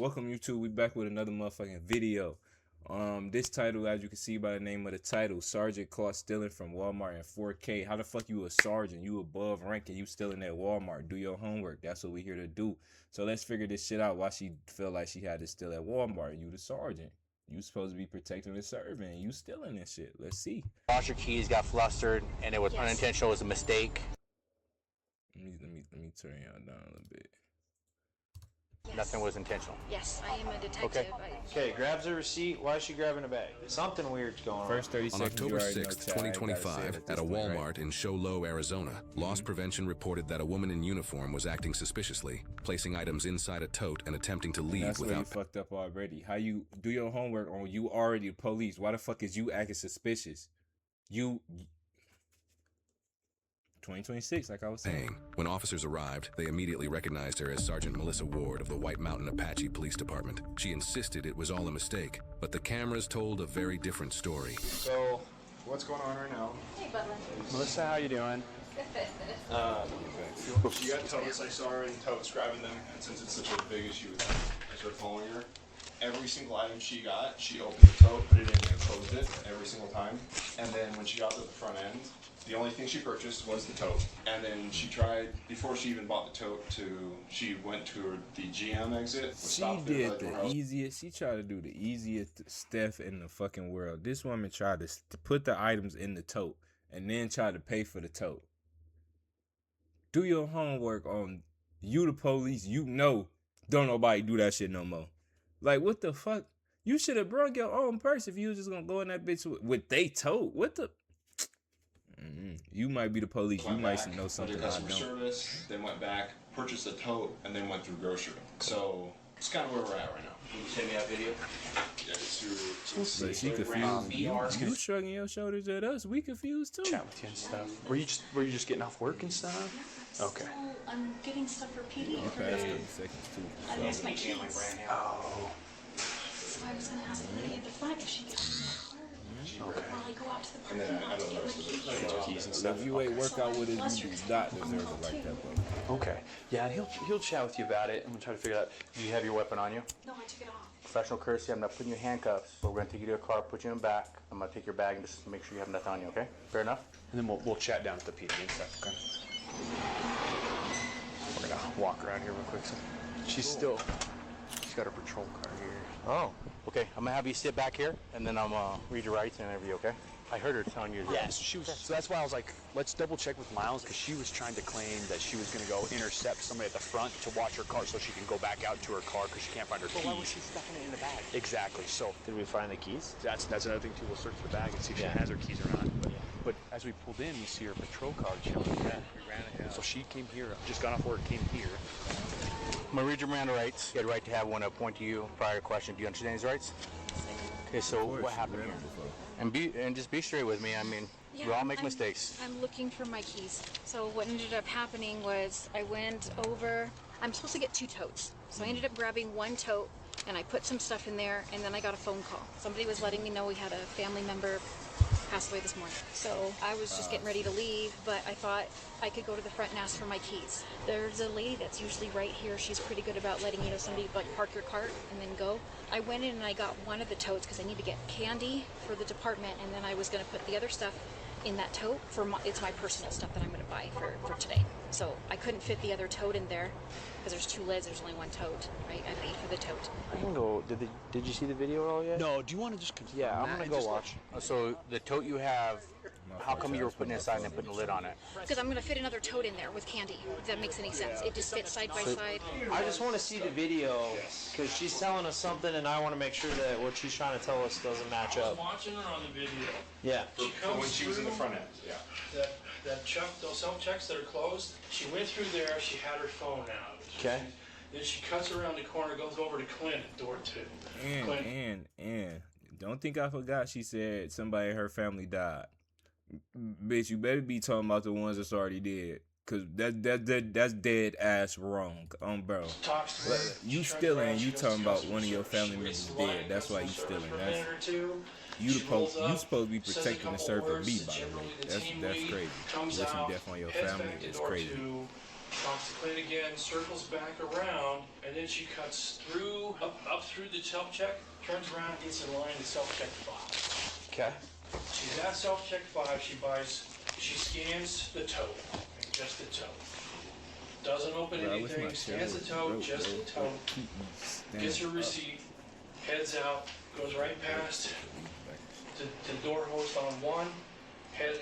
Welcome YouTube, we back with another motherfucking video. This title, as you can see by the name of the title, Sergeant caught stealing from Walmart in 4K. How the fuck you a sergeant? You above rank and you stealing at Walmart. Do your homework. That's what we here to do. So let's figure this shit out. Why she feel like she had to steal at Walmart? You the sergeant. You supposed to be protecting and serving. You stealing this shit. Let's see. Lost your keys, got flustered, and it was unintentional. It was a mistake. Let me turn y'all down a little bit. Yes. Nothing was intentional. Yes, I am a detective. Okay, grabs a receipt. Why is she grabbing a bag? Something weird's going on. First 30 On seconds. October 6, 2025, at a Walmart in Show Low, Arizona, Loss Prevention reported that a woman in uniform was acting suspiciously, placing items inside a tote and attempting to leave That's without. That's where you fucked up already. How you do your homework on you already the police? Why the fuck is you acting suspicious? 2026, like I was saying. When officers arrived, they immediately recognized her as Sergeant Melissa Ward of the White Mountain Apache Police Department. She insisted it was all a mistake, but the cameras told a very different story. So, what's going on right now? Hey, Butler. Melissa, how you doing? She got totes. I saw her in totes grabbing them, and since it's such a big issue, I started following her. Every single item she got, she opened the tote, put it in, and closed it every single time. And then when she got to the front end, the only thing she purchased was the tote. And then she tried, before she even bought the tote, she went to the GM exit. She did the easiest. She tried to do the easiest stuff in the fucking world. This woman tried to put the items in the tote and then tried to pay for the tote. Do your homework on you, the police. You know, don't nobody do that shit no more. Like, what the fuck? You should have brought your own purse if you was just gonna go in that bitch with they tote. What the? You might be the police. You might know something I customer don't. service, then went back, purchased the tote, and then went through grocery. So it's kind of where we're at right now. Can you send me that video? Yeah, it's But she confused. You shrugging your shoulders at us. We confused too. Chat with you and stuff. Were you just getting off work and stuff? Okay. So I'm getting stuff for PD. Okay, that's 30 seconds too. I missed my keys. Oh. So I was going to ask the lady at the front if she could have my car. Okay. While I go out to the park. And then I don't know. Keys and stuff. If you ain't work out with it, you do not deserve it like that, bro. Okay. Yeah, he'll chat with you about it, and we'll try to figure it out. Do you have your weapon on you? No, I took it off. Professional courtesy. I'm not putting you in handcuffs. So we're gonna take you to a car, put you in the back. I'm gonna take your bag and just make sure you have nothing on you. Okay? Fair enough. And then we'll chat down at the PD and stuff. Okay. We're gonna walk around here real quick. So she's got her patrol car here. Oh. Okay. I'm gonna have you sit back here, and then I'm gonna read your rights and interview. Okay? I heard her telling you. Yes, she was. So that's why I was like, let's double check with Miles, because she was trying to claim that she was going to go intercept somebody at the front to watch her car so she can go back out to her car because she can't find her keys. Why was she stuffing it in the bag? Exactly. So did we find the keys? that's another thing too. We'll search the bag and see if she has her keys or not. But as we pulled in, we see her patrol car chilling. We ran it. So she came here. Just got off work, came here. I'm gonna read your Miranda rights. You had a right to have one appoint to you prior to question. Do you understand these rights? Okay, so what happened here? And just be straight with me. I mean, we all make mistakes. I'm looking for my keys. So what ended up happening was I went over. I'm supposed to get 2 totes. So I ended up grabbing 1 tote and I put some stuff in there, and then I got a phone call. Somebody was letting me know we had a family member pass away this morning. So I was just getting ready to leave, but I thought I could go to the front and ask for my keys. There's a lady that's usually right here. She's pretty good about letting somebody like park your cart and then go. I went in and I got one of the totes because I need to get candy for the department, and then I was going to put the other stuff in that tote it's my personal stuff that I'm going to buy for today. So I couldn't fit the other tote in there because there's 2 lids. There's only 1 tote, right? I paid for the tote. I can go. Did you see the video at all yet? No. Do you want to just confirm? Yeah, I'm gonna go watch. So the tote you have, how come you were putting it aside and putting a lid on it? Because I'm going to fit another tote in there with candy, if that makes any sense. It just fits side by side. I just want to see the video because she's telling us something, and I want to make sure that what she's trying to tell us doesn't match up. Watching her on the video. Yeah. When she was in the front end, yeah. That check, those self-checks that are closed, she went through there, she had her phone out. Okay. Then she cuts around the corner, goes over to Clint at door 2. And don't think I forgot she said somebody in her family died. Bitch, you better be talking about the ones that's already dead. Cause that's dead ass wrong, bro. You stealing, you talking about one of your family members dead. That's why you stealing. You supposed to be protecting and serving me, by the way. That's crazy. Wishing death on your family is crazy. talks to Clint again, circles back around, and then she cuts through, up through the self-check, turns around, gets in line to self-check 5. Okay. She's at self-check 5, she scans the tote, just the tote. Doesn't open anything, scans the tote, just the tote, gets her receipt, heads out, goes right past the door host on 1,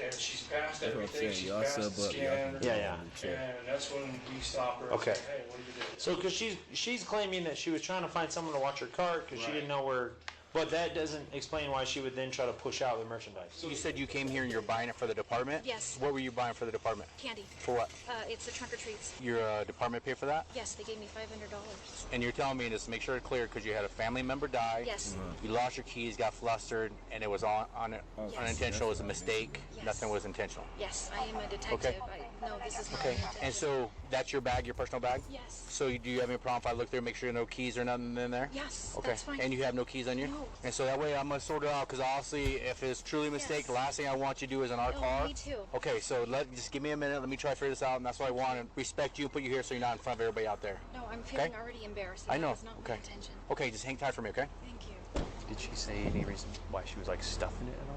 and she's passed everything, she's passed the scanner. Yeah. And that's when we stop her and say, hey, what did you do? So, because she's claiming that she was trying to find someone to watch her cart because she didn't know where. But that doesn't explain why she would then try to push out the merchandise. So you said you came here and you're buying it for the department? Yes. What were you buying for the department? Candy. For what? It's the trunk or treats. Your department paid for that? Yes, they gave me $500. And you're telling me just to make sure it's clear because you had a family member die. Yes. You lost your keys, got flustered, and it was unintentional. It was a mistake. Yes. Nothing was intentional. Yes, I am a detective. Okay. No, this is not Okay. my intention. And so that's your bag, your personal bag? Yes. So do you have any problem if I look there, make sure no keys or nothing in there? Yes, Okay. that's fine. And you have no keys on you? No. And so that way I'm going to sort it out because honestly, if it's truly a mistake, Yes. the last thing I want you to do is in our No, car. me too. Okay, so just give me a minute. Let me try to figure this out. And that's why I want to respect you and put you here so you're not in front of everybody out there. No, I'm feeling already embarrassed. I know. That was not my intention. Okay, just hang tight for me, okay? Thank you. Did she say any reason why she was like stuffing it at all?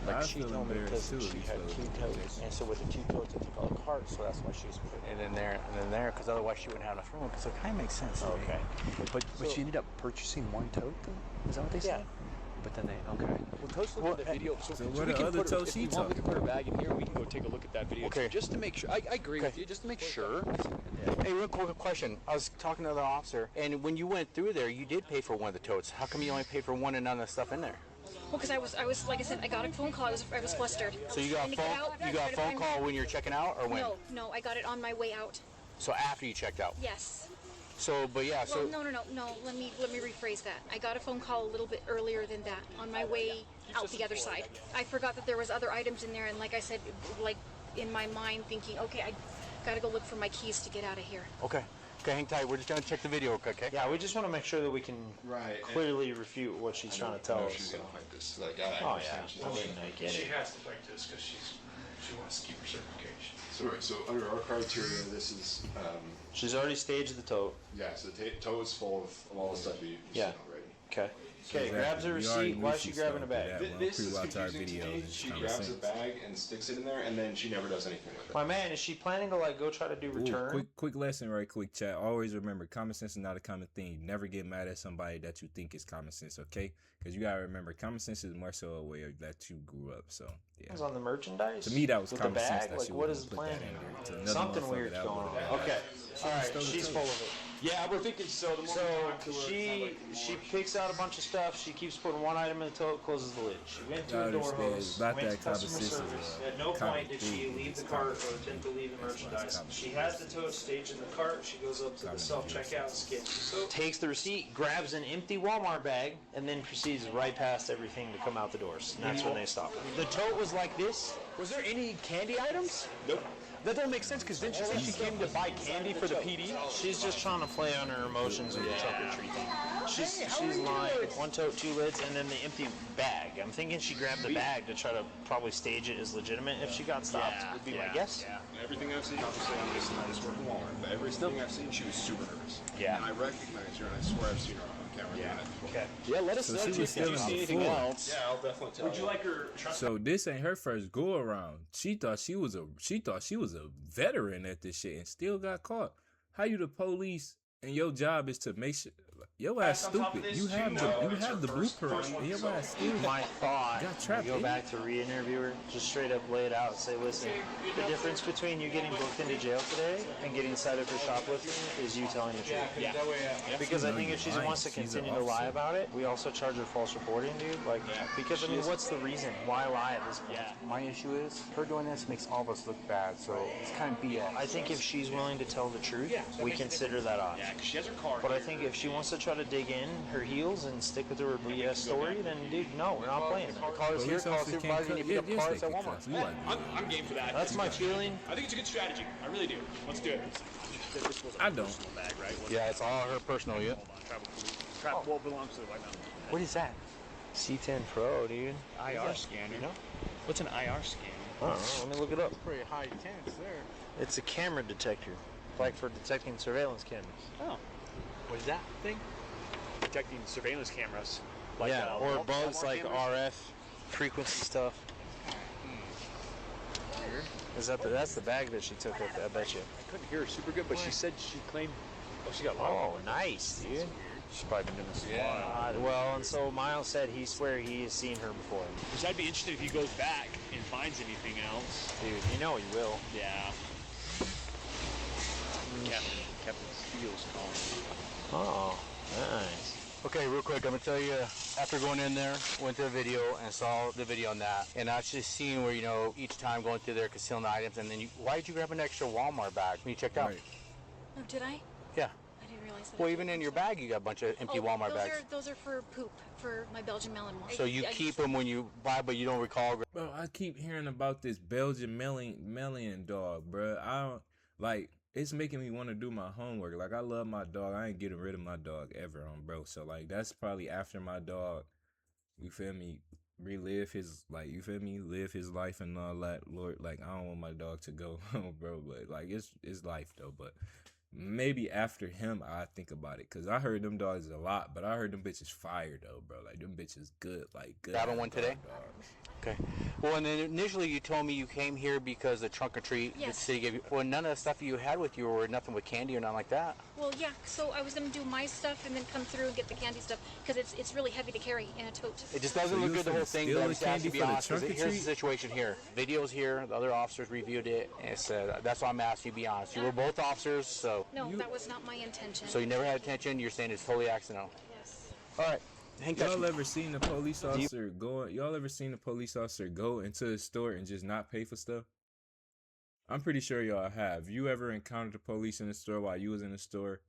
I Like she feel told me because embarrassed, too, she if had you 2 feel totes, and so with the 2 totes, I took all the carts, so that's why she was putting it in there and then there, because otherwise she wouldn't have enough room. So it kind of makes sense. to me. Okay. But she ended up purchasing 1 tote, though? Is that what they said? But then okay. Well, Coach looked at the video, so what we the can other put her, totes if she you want, we talking can put her bag in here, and we can go take a look at that video. Okay. Just to make sure. I agree with you, just to make sure. Hey, real quick question. I was talking to the officer, and when you went through there, you did pay for one of the totes. How come you only paid for one and none of the stuff in there? Well, because I was like I said, I got a phone call. I was flustered. So you got Trying to get out, a trying to phone find call me. when you're checking out, or when? No, I got it on my way out. So after you checked out. Yes. So, but yeah, so. Well, no. Let me rephrase that. I got a phone call a little bit earlier than that on my way out the other side. I forgot that there was other items in there, and like I said, like in my mind thinking, okay, I gotta go look for my keys to get out of here. Okay, hang tight. We're just gonna check the video, okay? Yeah, we just want to make sure that we can clearly refute what she's trying to tell us. She's gonna fight this. Like, I Oh understand yeah, she's I mean, I get She it. has to fight this because she wants to keep her certification. So under our criteria, this is, She's already staged the tote. yeah, so the tote is full of all the stuff you've Yeah. seen already. Okay. Okay, grabs a We already receipt. knew Why is she was grabbing a gonna do bag? that. Well, This is pre-watch our confusing to videos, me. it's She common grabs a sense. bag and sticks it in there, and then she never does anything with it. My man, is she planning to like go try to do Ooh, return? quick lesson right quick, chat. Always remember, common sense is not a common thing. Never get mad at somebody that you think is common sense, okay? Because you gotta remember, common sense is more so a way that you grew up. So yeah. On the merchandise? To me, that was with the common sense bag. that Like, she what wouldn't is the put plan? that in there. To another Something motherfucker weird's that going on. would've- Okay. All right, stole the she's tote. full of it. Yeah, we're thinking so. The more So we talk to her, it she sounds like she more- picks out a bunch of stuff. She keeps putting one item in the tote, closes the lid. She went to I a door understand. host, About went to that common customer sense is service. a At no common point did she thing. leave the It's cart common. or attempt to leave the That's why it's merchandise. common. She has the tote staged in the cart. She goes up to the Common self-checkout, scans the tote, takes the receipt, grabs an empty Walmart bag, and then proceeds right past everything to come out the doors. And that's when they stop her. The tote was like this. Was there any candy items? Nope. That don't make sense because then she said she came to buy candy for the PD. She's just trying to play on her emotions with the trunk or treat thing. She's lying. One tote, 2 lids, and then the empty bag. I'm thinking she grabbed the bag to try to probably stage it as legitimate if she got stopped, would be my guess. Yeah. Everything I've seen, obviously, I'm just not just working Walmart, but everything I've seen, she was super nervous. Yeah. And I recognize her, and I swear I've seen her on camera doing it. Okay. Yeah, let us So know she if was you still on see the anything floor. else. Yeah, I'll definitely tell Would you like her? So this ain't her first go around. She thought she was a veteran at this shit and still got caught. How you the police and your job is to make sure your ass on top of stupid. this, You have too, the blueprint. And your ass still My thought, got trapped go in back to re-interview her, just straight up lay it out and say, listen, the difference between you getting booked into jail today and getting cited for shoplifting is you telling the truth. Yeah. Because I think if she Lying. wants to She's an continue to lie officer. about it, we also charge her false reporting, dude. Like, because I mean, what's the reason? Why lie at this point? Yeah. My issue is her doing this makes all of us look bad, so it's kind of BS. I think if she's willing to tell the truth, we consider that option. Yeah, 'cause she has her card. But I think if she wants to try to dig in her heels and stick with her BS story, then dude, no, we're not playing. Call us here, police call us officers supervisor, can't and you cut. pick up cards Yes, at they can Walmart. cut. You like I'm game for that. That's my feeling. I think it's a good strategy. I really do. Let's do it. This was a I don't. personal bag, right? Yeah, it's all her personal, yeah. Hold on, travel well belongs to the White Mountain. What is that? C10 Pro, dude. IR scanner. You know? What's an IR scanner? I don't know. Let me look it up. Pretty high tense there. It's a camera detector. like for detecting surveillance cameras. Oh, what is that thing? Detecting surveillance cameras. Like, yeah, or Walmart bugs like cameras? RF frequency stuff. Weird. Is that that's the bag that she took? I bet you. I couldn't hear her super good, but she said she claimed. Oh, she got a lot. Oh, nice, dude. She's probably been doing this a while. Well, and so Miles said he swear he has seen her before. Which I'd be interested if he goes back and finds anything else. Dude, you know he will. Yeah. Captain Steele's calling. Oh, nice. Okay, real quick, I'm gonna tell you, after going in there, went to the video and saw the video on that, and I was just seeing where, you know, each time going through there, concealing the items, and then why did you grab an extra Walmart bag when you checked out? Right. Oh, did I? Yeah. I didn't realize that. Well, even in your bag, you got a bunch of empty Walmart bags. Those are for poop, for my Belgian melon wash. So you keep them when you buy, but you don't recall. Bro, I keep hearing about this Belgian melon dog, bro. I don't, like, it's making me want to do my homework. Like, I love my dog. I ain't getting rid of my dog ever, bro. So, like, that's probably after my dog, you feel me, relive his, like, you feel me, live his life and all that, Lord. Like, I don't want my dog to go, bro, but, like, it's life, though. But maybe after him, I think about it. Because I heard them dogs a lot, but I heard them bitches fire, though, bro. Like, them bitches good, like, good. Got on one today? Dogs. Okay. Well, and then initially you told me you came here because the trunk or treat the city gave you. Well, none of the stuff you had with you were nothing with candy or nothing like that. Well, yeah. So I was gonna do my stuff and then come through and get the candy stuff because it's really heavy to carry in a tote. It just doesn't look good, the whole thing. But I'm just asking to be honest. Here's the situation here. Video's here. The other officers reviewed it, and it said that's why I'm asking you to be honest. You were both officers, so. No, that was not my intention. So you never had attention. You're saying it's totally accidental. Yes. All right. Y'all ever seen a police officer go? Y'all ever seen a police officer go into the store and just not pay for stuff? I'm pretty sure y'all have. You ever encountered the police in the store while you was in the store?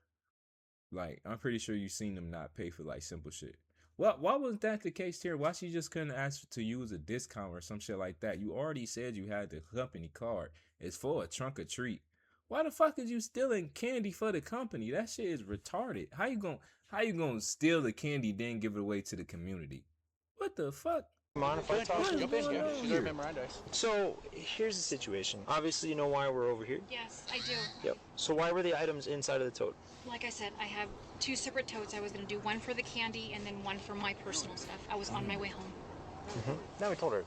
Like, I'm pretty sure you seen them not pay for like simple shit. Why wasn't that the case here? Why she just couldn't ask to use a discount or some shit like that? You already said you had the company card. It's for a trunk or treat. Why the fuck is you stealing candy for the company? That shit is retarded. How you gonna steal the candy then give it away to the community? What the fuck? Mind if I talk to you? She's already memorized. So here's the situation. Obviously, you know why we're over here. Yes, I do. Yep. So why were the items inside of the tote? Like I said, I have 2 separate totes. I was gonna do one for the candy and then one for my personal stuff. I was on my way home. Now we told her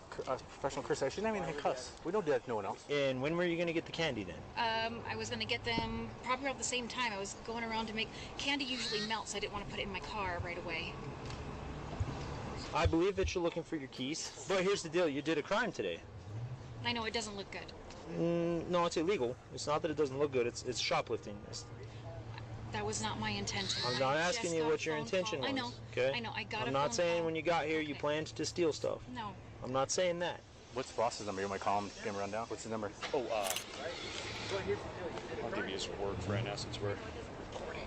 professional curse. She's not even a cuss. We don't do that to no one else. And when were you going to get the candy then? I was gonna get them probably around the same time. I was going around to make candy. Usually melts. I didn't want to put it in my car right away. I believe that you're looking for your keys, but here's the deal: you did a crime today. I know it doesn't look good. No, it's illegal. It's not that it doesn't look good. It's shoplifting. That was not my intention. I'm not asking you what your intention was. I know. Okay. I know. I got. I'm not saying when you got here you planned to steal stuff. No. I'm not saying that. What's the boss's number? You want to call him? Give him a rundown. What's his number? Oh, I'll give you his work for right now since we're recording.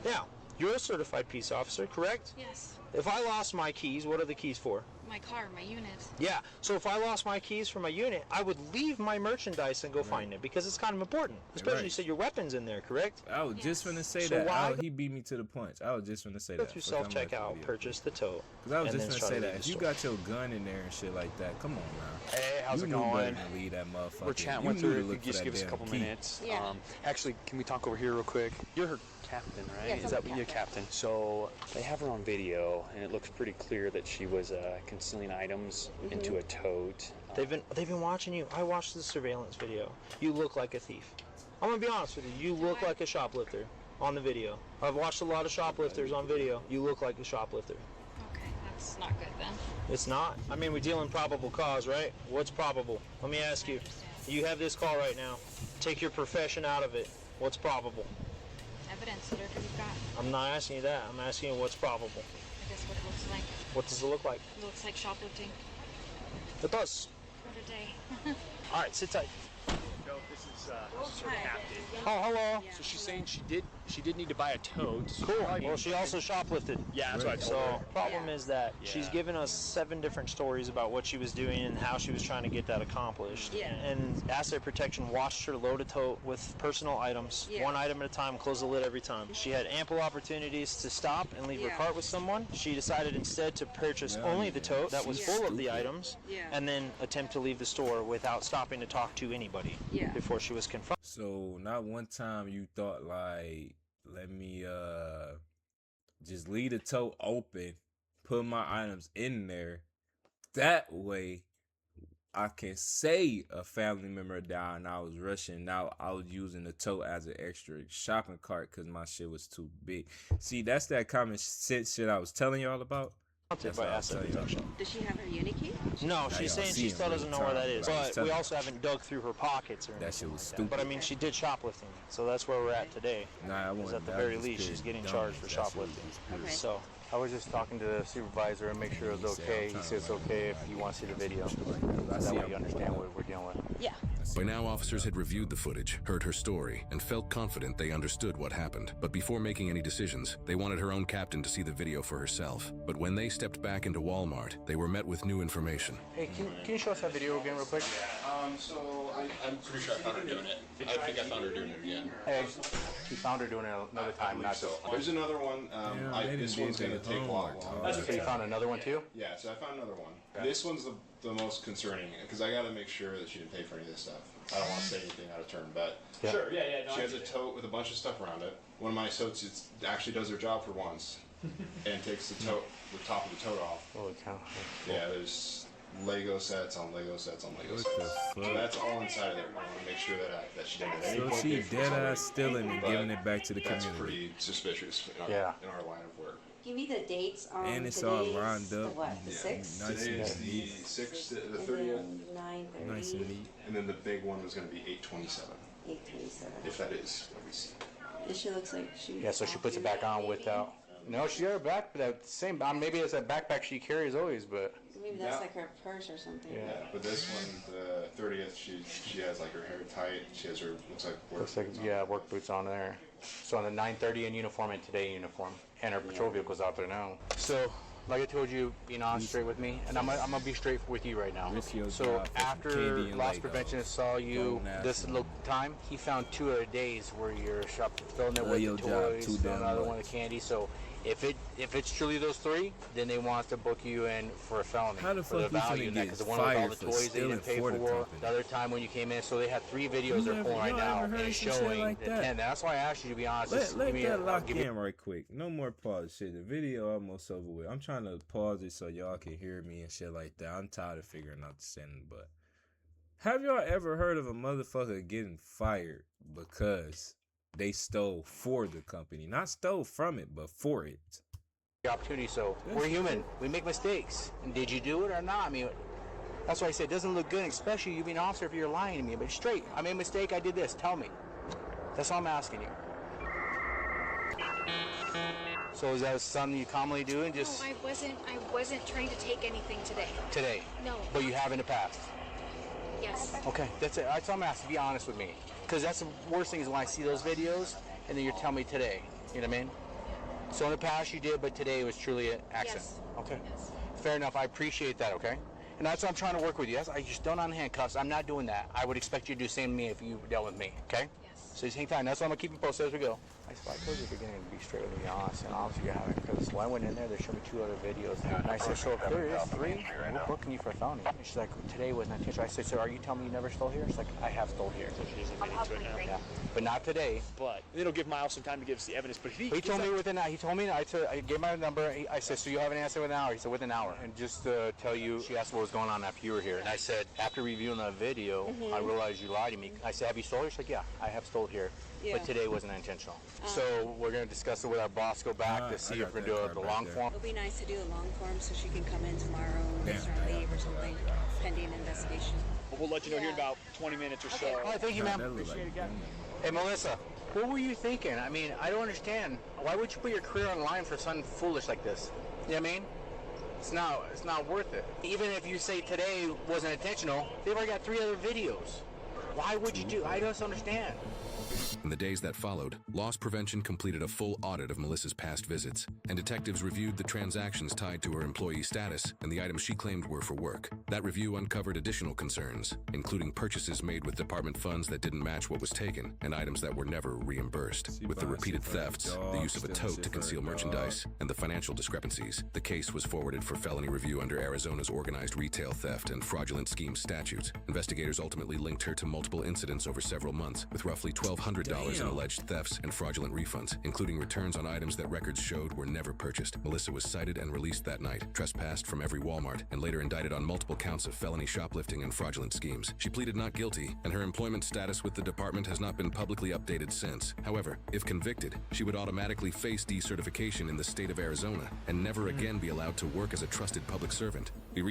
Now, you're a certified peace officer, correct? Yes. If I lost my keys, what are the keys for? My car, my unit. Yeah, so if I lost my keys for my unit, I would leave my merchandise and go find it because it's kind of important. Especially you said your weapon's in there, correct? I was just finna say So that. why He beat me to the punch. I was just finna say Go that. through self-checkout, purchase the tote. Because I was and just then finna try say to that. leave If the you store. got your gun in there and shit like that, come on now. Hey, how's you it knew going? better than leave that motherfucker. We're chatting You with knew her. to If you look for just that give us a damn couple key. minutes. Yeah. Actually, can we talk over here real quick? You're her captain, right? Yes, Is I'm that the your captain? So they have her on video, and it looks pretty clear that she was concealing items into a tote. They've been watching you. I watched the surveillance video. You look like a thief. I'm gonna be honest with you. You look like a shoplifter on the video. I've watched a lot of shoplifters on video. You look like a shoplifter. Okay, that's not good then. It's not. I mean, we deal in probable cause, right? What's probable? Let me ask you. You have this call right now. Take your profession out of it. What's probable? Evidence, whatever you've got. I'm not asking you that. I'm asking you what's probable. I guess what it looks like. What does it look like? It looks like shoplifting. It does. For today. All right, sit tight. No, this is her captain. Oh, hello. So she's saying she did need to buy a tote. Cool. Well, she also shoplifted. Yeah, that's what I told her. So, problem is that she's Yeah. given us 7 different stories about what she was doing and how she was trying to get that accomplished. Yeah. And Asset Protection watched her load a tote with personal items, Yeah. 1 item at a time, close the lid every time. She had ample opportunities to stop and leave her cart with someone. She decided instead to purchase only the tote that was full of the items and then attempt to leave the store without stopping to talk to anybody before she was confronted. So not one time you thought like, let me just leave the tote open, put my items in there. That way I can say a family member died and I was rushing. Now I was using the tote as an extra shopping cart because my shit was too big. See, that's that common sense shit I was telling y'all about. By asset detection. Does she have her Unikey? No, she's saying she still doesn't know where that is. But we also haven't dug through her pockets or anything. That shit was like stupid. But I mean, she did shoplifting, so that's where we're at today. Nah, I Because want at the very least, she's getting charged for shoplifting. Okay. So I was just talking to the supervisor and make sure it was okay. He said it's okay if you want to see the video. That way you understand what we're dealing with. Yeah. By now, officers had reviewed the footage, heard her story, and felt confident they understood what happened. But before making any decisions, they wanted her own captain to see the video for herself. But when they stepped back into Walmart, they were met with new information. Hey, can you show us that video again real quick? So I'm pretty sure I found her doing it. I think I found her doing it again. Hey, you found her doing it another time, not so. There's another one. This one's going to take a lot longer. So you found another one too? Yeah, so I found another one. Okay. This one's the most concerning because I got to make sure that she didn't pay for any of this stuff. I don't want to say anything out of turn, but yeah. Sure, yeah. No, she has a tote with a bunch of stuff around it. One of my totes actually does their job for once and takes the top of the tote off. Holy cow. Yeah, there's Lego sets on Lego sets on Lego sets. So that's all inside of there. I want to make sure that she didn't have any. So she dead ass stealing and giving it back to the community. That's pretty suspicious in our line of work. Give me the dates on and it's all lined up. The what? The 6th? Nice Today is and the neat. 6th, the 30th. 9:30. Nice and neat. And then the big one was going to be 8/27. 8/27. If that is what we see. She looks like she. Yeah, so she puts it back on without. No, she got her back, but the same. Maybe it's that backpack she carries always, but. Maybe that's like her purse or something. Yeah, but this one, the 30th, she has like her hair tight. She has her looks like work boots on there. So on the 9:30 in uniform and today uniform, and her patrol vehicle's out there now. So, like I told you, being honest straight with me, and I'm gonna be straight with you right now. So after loss prevention saw you this little time, he found 2 other days where you're filling it with the toys, filling another one with the candy. So. If it's truly those 3, then they want us to book you in for a felony. How the for the fuck you value in that, because the one with all the toys they didn't pay for. The other time when you came in, so they had 3 videos they're pulling right now, and it's showing. Like that? And that's why I asked you to be honest. Let that lock in right quick. No more pause shit. The video almost over with. I'm trying to pause it so y'all can hear me and shit like that. I'm tired of figuring out the sentence, but have y'all ever heard of a motherfucker getting fired because they stole for the company? Not stole from it, but for it. The opportunity, so we're human. We make mistakes. And did you do it or not? I mean, that's why I said it doesn't look good, especially you being an officer if you're lying to me. But straight, I made a mistake, I did this. Tell me. That's all I'm asking you. So is that something you commonly do and just... No, I wasn't trying to take anything today. Today? No. But you have in the past? Yes. Okay, that's it. That's all I'm asking. Be honest with me. Because that's the worst thing is when I see those videos and then you're telling me today. You know what I mean? So in the past you did, but today it was truly an accident. Yes. Okay. Yes. Fair enough. I appreciate that, okay? And that's what I'm trying to work with you. I just don't on handcuffs. I'm not doing that. I would expect you to do the same to me if you dealt with me, okay? Yes. So just hang tight. That's why I'm going to keep you posted as we go. I told you at the beginning to be straight with me, honest, and obviously you haven't. Because when I went in there, they showed me 2 other videos. And I said, so if there is 3, we're booking you for a felony. And she's like, today wasn't intentional. I said, so are you telling me you never stole here? She's like, I have stole here. So she's admitting to it now. Yeah. But not today. But it'll give Miles some time to give us the evidence. But he told me within an hour. He told me, I gave my number. I said, so you have an answer within an hour? He said, within an hour. And just to tell you, she asked what was going on after you were here. And I said, after reviewing that video, I realized you lied to me. I said, have you stole here? She's like, yeah, I have stole here. Yeah. But today wasn't intentional. So we're going to discuss it with our boss, go back to see if we're going to do the long form. It'll be nice to do a long form so she can come in tomorrow and start leave or something, pending investigation. We'll let you know here in about 20 minutes or so. All right, thank you, ma'am. Appreciate it again. Hey, Melissa, what were you thinking? I mean, I don't understand. Why would you put your career on line for something foolish like this? You know what I mean? It's not worth it. Even if you say today wasn't intentional, they've already got 3 other videos. Why would you do? I don't understand. In the days that followed, loss prevention completed a full audit of Melissa's past visits, and detectives reviewed the transactions tied to her employee status and the items she claimed were for work. That review uncovered additional concerns, including purchases made with department funds that didn't match what was taken, and items that were never reimbursed. With the repeated thefts, the use of a tote to conceal merchandise, and the financial discrepancies, the case was forwarded for felony review under Arizona's organized retail theft and fraudulent scheme statutes. Investigators ultimately linked her to multiple incidents over several months, with roughly $1,200 in alleged thefts and fraudulent refunds, including returns on items that records showed were never purchased. Melissa was cited and released that night, trespassed from every Walmart, and later indicted on multiple counts of felony shoplifting and fraudulent schemes. She pleaded not guilty, and her employment status with the department has not been publicly updated since. However, if convicted, she would automatically face decertification in the state of Arizona and never again be allowed to work as a trusted public servant. We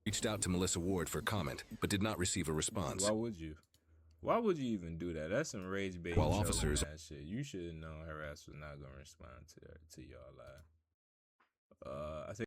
reached out to Melissa Ward for comment, but did not receive a response. Why would you? Why would you even do that? That's some rage bait. While officers, shit. You should have known her ass was not gonna respond to y'all live. I think.